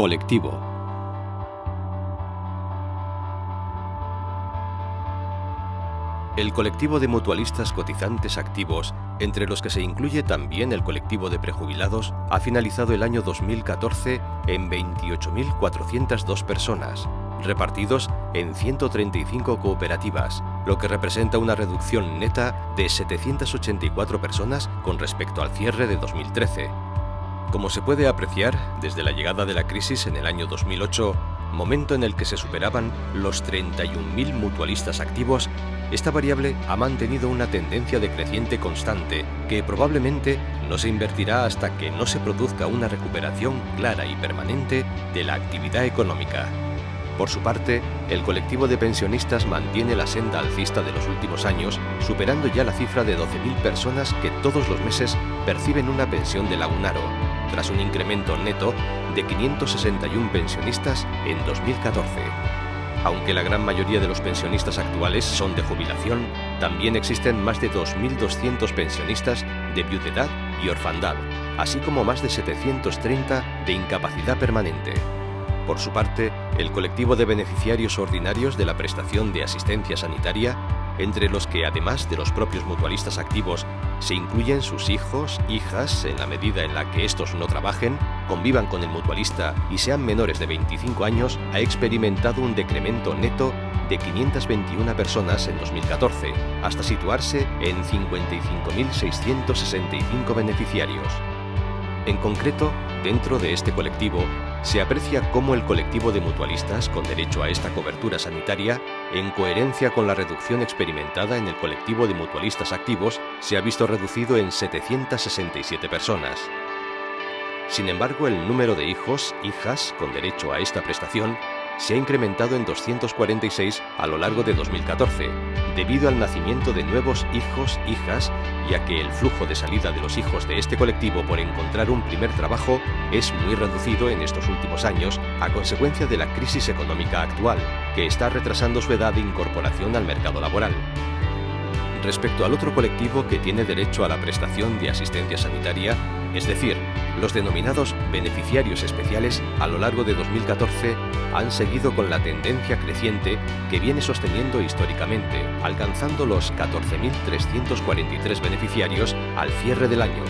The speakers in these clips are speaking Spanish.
Colectivo. El colectivo de mutualistas cotizantes activos, entre los que se incluye también el colectivo de prejubilados, ha finalizado el año 2014 en 28.402 personas, repartidos en 135 cooperativas, lo que representa una reducción neta de 784 personas con respecto al cierre de 2013. Como se puede apreciar, desde la llegada de la crisis en el año 2008, momento en el que se superaban los 31.000 mutualistas activos, esta variable ha mantenido una tendencia decreciente constante que probablemente no se invertirá hasta que no se produzca una recuperación clara y permanente de la actividad económica. Por su parte, el colectivo de pensionistas mantiene la senda alcista de los últimos años, superando ya la cifra de 12.000 personas que todos los meses perciben una pensión de Lagunaro, tras un incremento neto de 561 pensionistas en 2014. Aunque la gran mayoría de los pensionistas actuales son de jubilación, también existen más de 2.200 pensionistas de viudedad y orfandad, así como más de 730 de incapacidad permanente. Por su parte, el colectivo de beneficiarios ordinarios de la prestación de asistencia sanitaria, entre los que además de los propios mutualistas activos se incluyen sus hijos, hijas, en la medida en la que estos no trabajen, convivan con el mutualista y sean menores de 25 años, ha experimentado un decremento neto de 521 personas en 2014, hasta situarse en 55.665 beneficiarios. En concreto, dentro de este colectivo, se aprecia cómo el colectivo de mutualistas con derecho a esta cobertura sanitaria, en coherencia con la reducción experimentada en el colectivo de mutualistas activos, se ha visto reducido en 767 personas. Sin embargo, el número de hijos, hijas con derecho a esta prestación se ha incrementado en 246 a lo largo de 2014, debido al nacimiento de nuevos hijos, hijas, y a que el flujo de salida de los hijos de este colectivo por encontrar un primer trabajo es muy reducido en estos últimos años a consecuencia de la crisis económica actual, que está retrasando su edad de incorporación al mercado laboral. Respecto al otro colectivo que tiene derecho a la prestación de asistencia sanitaria, es decir, los denominados beneficiarios especiales, a lo largo de 2014 han seguido con la tendencia creciente que viene sosteniendo históricamente, alcanzando los 14.343 beneficiarios al cierre del año.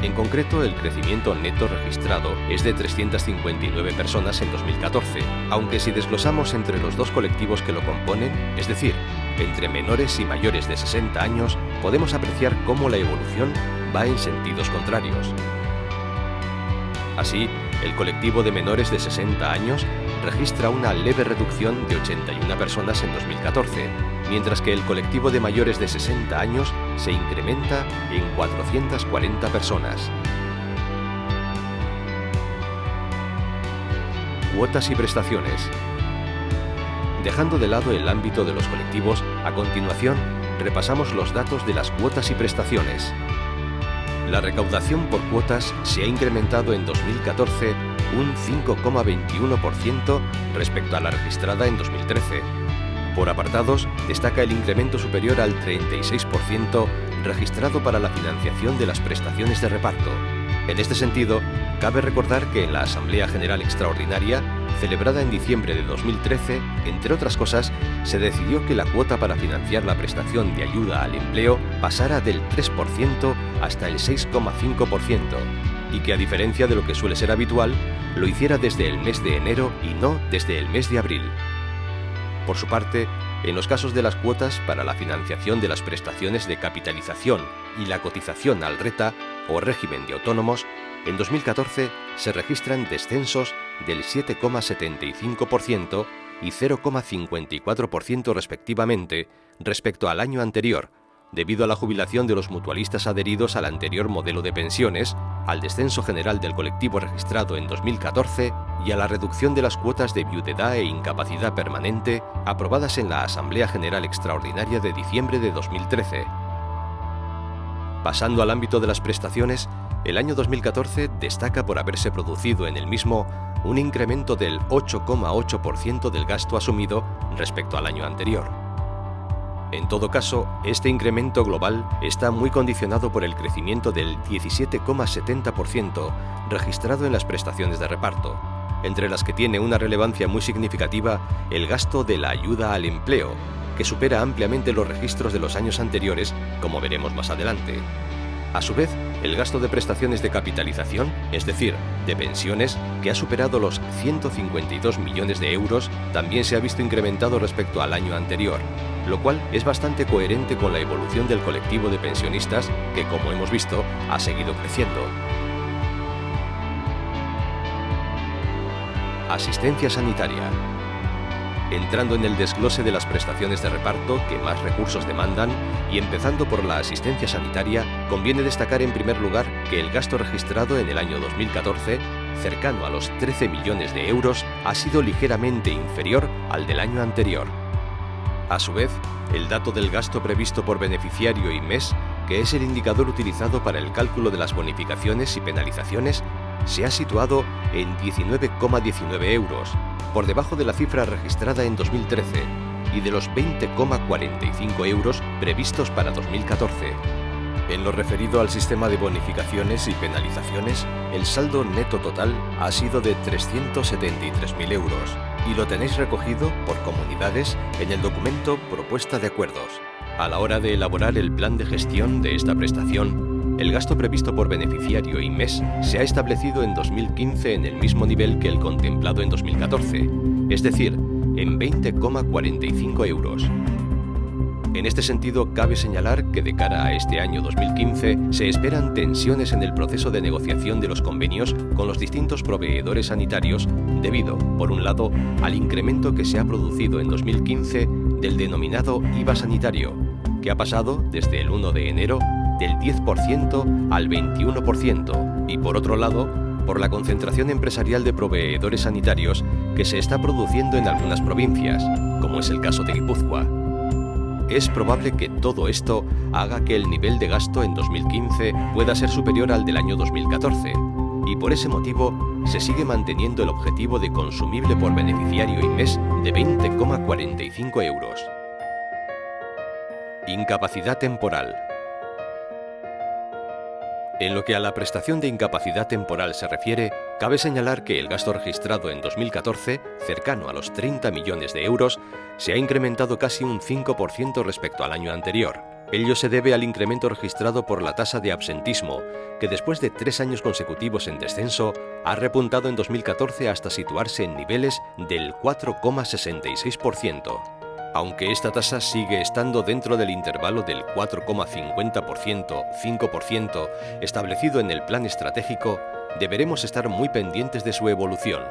En concreto, el crecimiento neto registrado es de 359 personas en 2014, aunque si desglosamos entre los dos colectivos que lo componen, es decir, entre menores y mayores de 60 años, podemos apreciar cómo la evolución va en sentidos contrarios. Así, el colectivo de menores de 60 años registra una leve reducción de 81 personas en 2014, mientras que el colectivo de mayores de 60 años se incrementa en 440 personas. Cuotas y prestaciones. Dejando de lado el ámbito de los colectivos, a continuación repasamos los datos de las cuotas y prestaciones. La recaudación por cuotas se ha incrementado en 2014 un 5,21% respecto a la registrada en 2013. Por apartados, destaca el incremento superior al 36% registrado para la financiación de las prestaciones de reparto. En este sentido, cabe recordar que en la Asamblea General Extraordinaria, celebrada en diciembre de 2013, entre otras cosas, se decidió que la cuota para financiar la prestación de ayuda al empleo pasara del 3% hasta el 6,5%, y que a diferencia de lo que suele ser habitual, lo hiciera desde el mes de enero y no desde el mes de abril. Por su parte, en los casos de las cuotas para la financiación de las prestaciones de capitalización y la cotización al RETA o régimen de autónomos, en 2014 se registran descensos del 7,75% y 0,54% respectivamente respecto al año anterior, debido a la jubilación de los mutualistas adheridos al anterior modelo de pensiones, al descenso general del colectivo registrado en 2014 y a la reducción de las cuotas de viudedad e incapacidad permanente aprobadas en la Asamblea General Extraordinaria de diciembre de 2013. Pasando al ámbito de las prestaciones, el año 2014 destaca por haberse producido en el mismo un incremento del 8,8% del gasto asumido respecto al año anterior. En todo caso, este incremento global está muy condicionado por el crecimiento del 17,70% registrado en las prestaciones de reparto, entre las que tiene una relevancia muy significativa el gasto de la ayuda al empleo, que supera ampliamente los registros de los años anteriores, como veremos más adelante. A su vez, el gasto de prestaciones de capitalización, es decir, de pensiones, que ha superado los 152 millones de euros, también se ha visto incrementado respecto al año anterior, lo cual es bastante coherente con la evolución del colectivo de pensionistas, que, como hemos visto, ha seguido creciendo. Asistencia sanitaria. Entrando en el desglose de las prestaciones de reparto que más recursos demandan y empezando por la asistencia sanitaria, conviene destacar en primer lugar que el gasto registrado en el año 2014, cercano a los 13 millones de euros, ha sido ligeramente inferior al del año anterior. A su vez, el dato del gasto previsto por beneficiario y mes, que es el indicador utilizado para el cálculo de las bonificaciones y penalizaciones, se ha situado en 19,19 euros, por debajo de la cifra registrada en 2013 y de los 20,45 euros previstos para 2014. En lo referido al sistema de bonificaciones y penalizaciones, el saldo neto total ha sido de 373.000 euros y lo tenéis recogido por comunidades en el documento Propuesta de Acuerdos. A la hora de elaborar el plan de gestión de esta prestación, el gasto previsto por beneficiario y mes se ha establecido en 2015 en el mismo nivel que el contemplado en 2014, es decir, en 20,45 euros. En este sentido, cabe señalar que de cara a este año 2015 se esperan tensiones en el proceso de negociación de los convenios con los distintos proveedores sanitarios debido, por un lado, al incremento que se ha producido en 2015 del denominado IVA sanitario, que ha pasado desde el 1 de enero del 10% al 21%, y por otro lado, por la concentración empresarial de proveedores sanitarios que se está produciendo en algunas provincias, como es el caso de Guipúzcoa. Es probable que todo esto haga que el nivel de gasto en 2015 pueda ser superior al del año 2014, y por ese motivo se sigue manteniendo el objetivo de consumible por beneficiario y mes de 20,45 euros. Incapacidad temporal. En lo que a la prestación de incapacidad temporal se refiere, cabe señalar que el gasto registrado en 2014, cercano a los 30 millones de euros, se ha incrementado casi un 5% respecto al año anterior. Ello se debe al incremento registrado por la tasa de absentismo, que después de 3 años consecutivos en descenso, ha repuntado en 2014 hasta situarse en niveles del 4,66%. Aunque esta tasa sigue estando dentro del intervalo del 4,50%-5% establecido en el plan estratégico, deberemos estar muy pendientes de su evolución.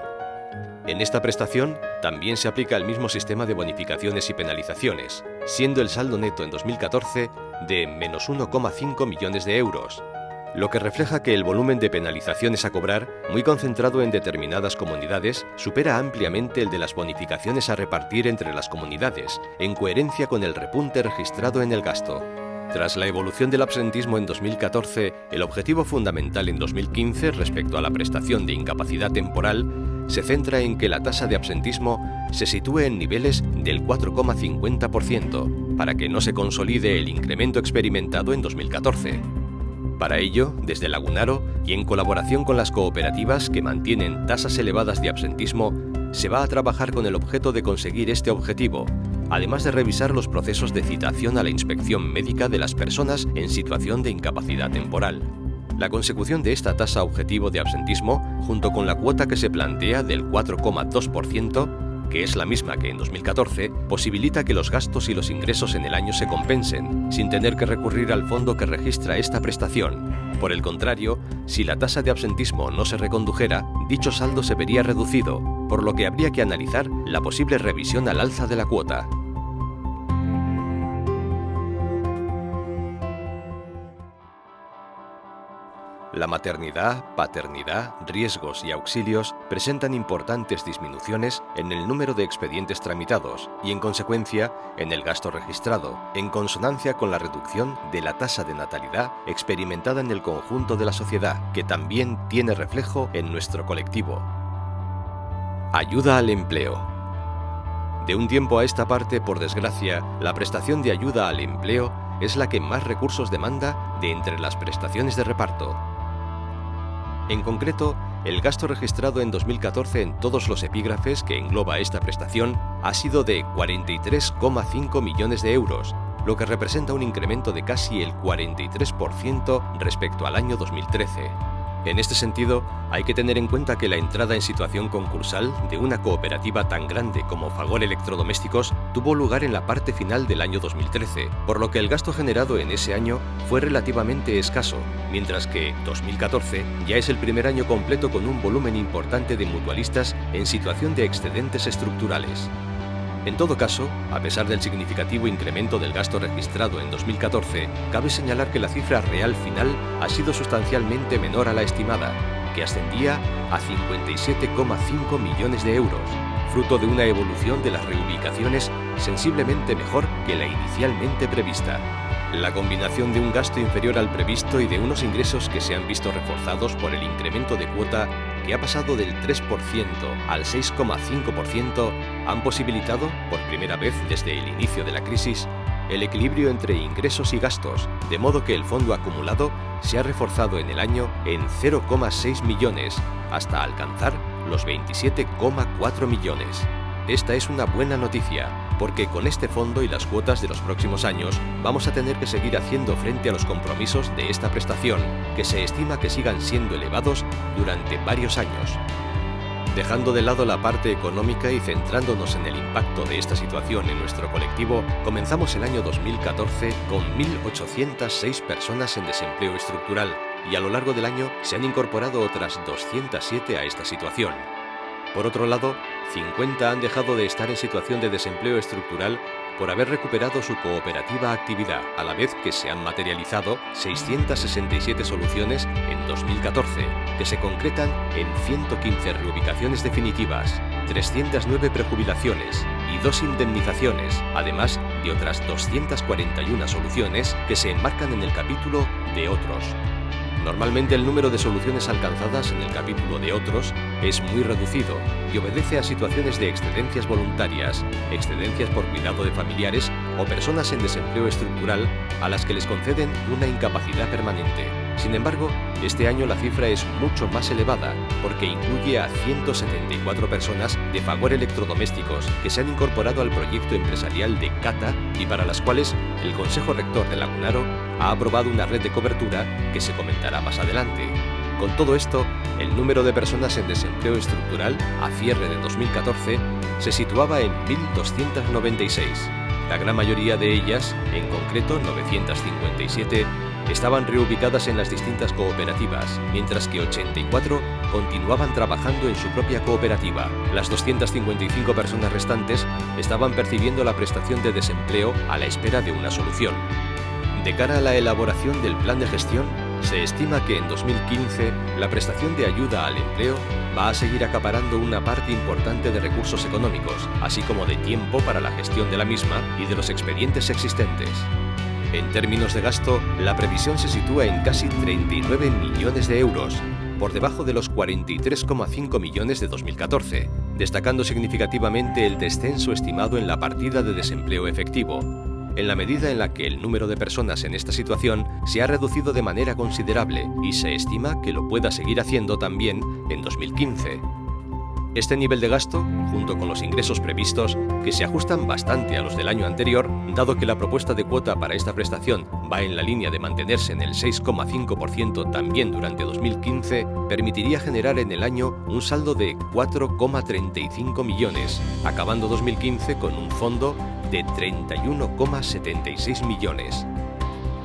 En esta prestación también se aplica el mismo sistema de bonificaciones y penalizaciones, siendo el saldo neto en 2014 de menos 1,5 millones de euros, lo que refleja que el volumen de penalizaciones a cobrar, muy concentrado en determinadas comunidades, supera ampliamente el de las bonificaciones a repartir entre las comunidades, en coherencia con el repunte registrado en el gasto. Tras la evolución del absentismo en 2014, el objetivo fundamental en 2015 respecto a la prestación de incapacidad temporal se centra en que la tasa de absentismo se sitúe en niveles del 4,50%, para que no se consolide el incremento experimentado en 2014. Para ello, desde Lagunaro y en colaboración con las cooperativas que mantienen tasas elevadas de absentismo, se va a trabajar con el objeto de conseguir este objetivo, además de revisar los procesos de citación a la inspección médica de las personas en situación de incapacidad temporal. La consecución de esta tasa objetivo de absentismo, junto con la cuota que se plantea del 4,2%, que es la misma que en 2014, posibilita que los gastos y los ingresos en el año se compensen, sin tener que recurrir al fondo que registra esta prestación. Por el contrario, si la tasa de absentismo no se recondujera, dicho saldo se vería reducido, por lo que habría que analizar la posible revisión al alza de la cuota. La maternidad, paternidad, riesgos y auxilios presentan importantes disminuciones en el número de expedientes tramitados y, en consecuencia, en el gasto registrado, en consonancia con la reducción de la tasa de natalidad experimentada en el conjunto de la sociedad, que también tiene reflejo en nuestro colectivo. Ayuda al empleo. De un tiempo a esta parte, por desgracia, la prestación de ayuda al empleo es la que más recursos demanda de entre las prestaciones de reparto. En concreto, el gasto registrado en 2014 en todos los epígrafes que engloba esta prestación ha sido de 43,5 millones de euros, lo que representa un incremento de casi el 43% respecto al año 2013. En este sentido, hay que tener en cuenta que la entrada en situación concursal de una cooperativa tan grande como Fagor Electrodomésticos tuvo lugar en la parte final del año 2013, por lo que el gasto generado en ese año fue relativamente escaso, mientras que 2014 ya es el primer año completo con un volumen importante de mutualistas en situación de excedentes estructurales. En todo caso, a pesar del significativo incremento del gasto registrado en 2014, cabe señalar que la cifra real final ha sido sustancialmente menor a la estimada, que ascendía a 57,5 millones de euros, fruto de una evolución de las reubicaciones sensiblemente mejor que la inicialmente prevista. La combinación de un gasto inferior al previsto y de unos ingresos que se han visto reforzados por el incremento de cuota, que ha pasado del 3% al 6,5%, han posibilitado, por primera vez desde el inicio de la crisis, el equilibrio entre ingresos y gastos, de modo que el fondo acumulado se ha reforzado en el año en 0,6 millones, hasta alcanzar los 27,4 millones. Esta es una buena noticia, porque con este fondo y las cuotas de los próximos años vamos a tener que seguir haciendo frente a los compromisos de esta prestación, que se estima que sigan siendo elevados durante varios años. Dejando de lado la parte económica y centrándonos en el impacto de esta situación en nuestro colectivo, comenzamos el año 2014 con 1.806 personas en desempleo estructural y a lo largo del año se han incorporado otras 207 a esta situación. Por otro lado, 50 han dejado de estar en situación de desempleo estructural por haber recuperado su cooperativa actividad, a la vez que se han materializado 667 soluciones en 2014, que se concretan en 115 reubicaciones definitivas, 309 prejubilaciones y 2 indemnizaciones, además de otras 241 soluciones que se enmarcan en el capítulo de otros. Normalmente el número de soluciones alcanzadas en el capítulo de otros es muy reducido y obedece a situaciones de excedencias voluntarias, excedencias por cuidado de familiares o personas en desempleo estructural a las que les conceden una incapacidad permanente. Sin embargo, este año la cifra es mucho más elevada porque incluye a 174 personas de Fagor Electrodomésticos que se han incorporado al proyecto empresarial de Cata y para las cuales el Consejo Rector de Lagunaro ha aprobado una red de cobertura que se comentará más adelante. Con todo esto, el número de personas en desempleo estructural a cierre de 2014 se situaba en 1.296. La gran mayoría de ellas, en concreto 957, estaban reubicadas en las distintas cooperativas, mientras que 84 continuaban trabajando en su propia cooperativa. Las 255 personas restantes estaban percibiendo la prestación de desempleo a la espera de una solución. De cara a la elaboración del plan de gestión, se estima que en 2015 la prestación de ayuda al empleo va a seguir acaparando una parte importante de recursos económicos, así como de tiempo para la gestión de la misma y de los expedientes existentes. En términos de gasto, la previsión se sitúa en casi 39 millones de euros, por debajo de los 43,5 millones de 2014, destacando significativamente el descenso estimado en la partida de desempleo efectivo, en la medida en la que el número de personas en esta situación se ha reducido de manera considerable y se estima que lo pueda seguir haciendo también en 2015. Este nivel de gasto, junto con los ingresos previstos, que se ajustan bastante a los del año anterior, dado que la propuesta de cuota para esta prestación va en la línea de mantenerse en el 6,5% también durante 2015, permitiría generar en el año un saldo de 4,35 millones, acabando 2015 con un fondo de 31,76 millones.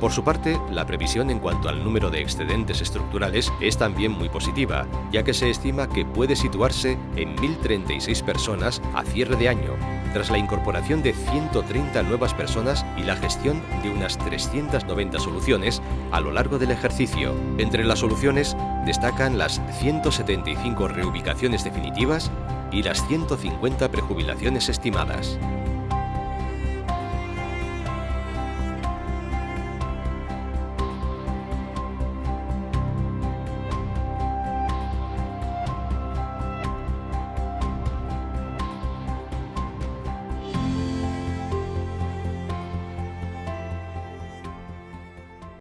Por su parte, la previsión en cuanto al número de excedentes estructurales es también muy positiva, ya que se estima que puede situarse en 1.036 personas a cierre de año, tras la incorporación de 130 nuevas personas y la gestión de unas 390 soluciones a lo largo del ejercicio. Entre las soluciones destacan las 175 reubicaciones definitivas y las 150 prejubilaciones estimadas.